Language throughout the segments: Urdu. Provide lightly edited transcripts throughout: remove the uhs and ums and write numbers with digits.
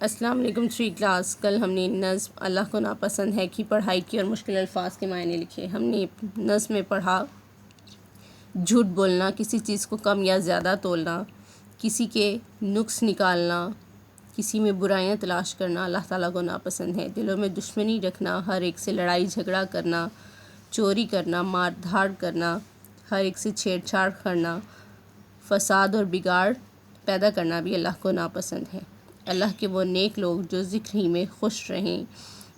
السلام علیکم 3 کلاس۔ کل ہم نے نظم اللہ کو ناپسند ہے کی پڑھائی کی اور مشکل الفاظ کے معنی لکھے۔ ہم نے نظم میں پڑھا جھوٹ بولنا، کسی چیز کو کم یا زیادہ تولنا، کسی کے نقص نکالنا، کسی میں برائیاں تلاش کرنا اللہ تعالیٰ کو ناپسند ہے۔ دلوں میں دشمنی رکھنا، ہر ایک سے لڑائی جھگڑا کرنا، چوری کرنا، مار دھاڑ کرنا، ہر ایک سے چھیڑ چھاڑ کرنا، فساد اور بگاڑ پیدا کرنا بھی اللہ کو ناپسند ہے۔ اللہ کے وہ نیک لوگ جو ذکر ہی میں خوش رہیں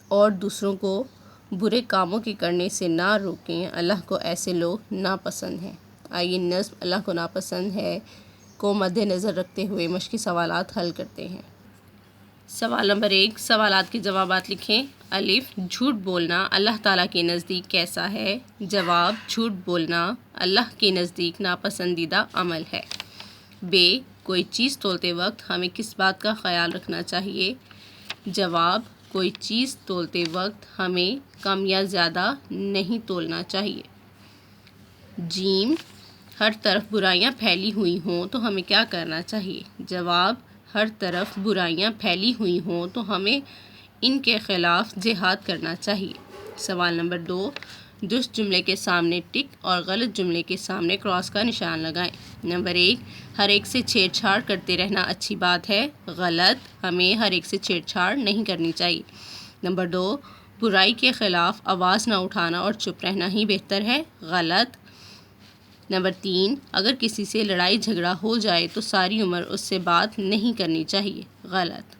اور دوسروں کو برے کاموں کے کرنے سے نہ روکیں، اللہ کو ایسے لوگ ناپسند ہیں۔ آئیے نظم اللہ کو ناپسند ہے کو مد نظر رکھتے ہوئے مشقی سوالات حل کرتے ہیں۔ سوال نمبر 1، سوالات کے جوابات لکھیں۔ الف، جھوٹ بولنا اللہ تعالیٰ کے نزدیک کیسا ہے؟ جواب، جھوٹ بولنا اللہ کے نزدیک ناپسندیدہ عمل ہے۔ ب، کوئی چیز تولتے وقت ہمیں کس بات کا خیال رکھنا چاہیے؟ جواب، کوئی چیز تولتے وقت ہمیں کم یا زیادہ نہیں تولنا چاہیے۔ ج، ہر طرف برائیاں پھیلی ہوئی ہوں تو ہمیں کیا کرنا چاہیے؟ جواب، ہر طرف برائیاں پھیلی ہوئی ہوں تو ہمیں ان کے خلاف جہاد کرنا چاہیے۔ سوال نمبر 2، درست جملے کے سامنے ٹک اور غلط جملے کے سامنے کراس کا نشان لگائیں۔ نمبر 1، ہر ایک سے چھیڑ چھاڑ کرتے رہنا اچھی بات ہے۔ غلط، ہمیں ہر ایک سے چھیڑ چھاڑ نہیں کرنی چاہیے۔ نمبر 2، برائی کے خلاف آواز نہ اٹھانا اور چپ رہنا ہی بہتر ہے۔ غلط۔ نمبر 3، اگر کسی سے لڑائی جھگڑا ہو جائے تو ساری عمر اس سے بات نہیں کرنی چاہیے۔ غلط۔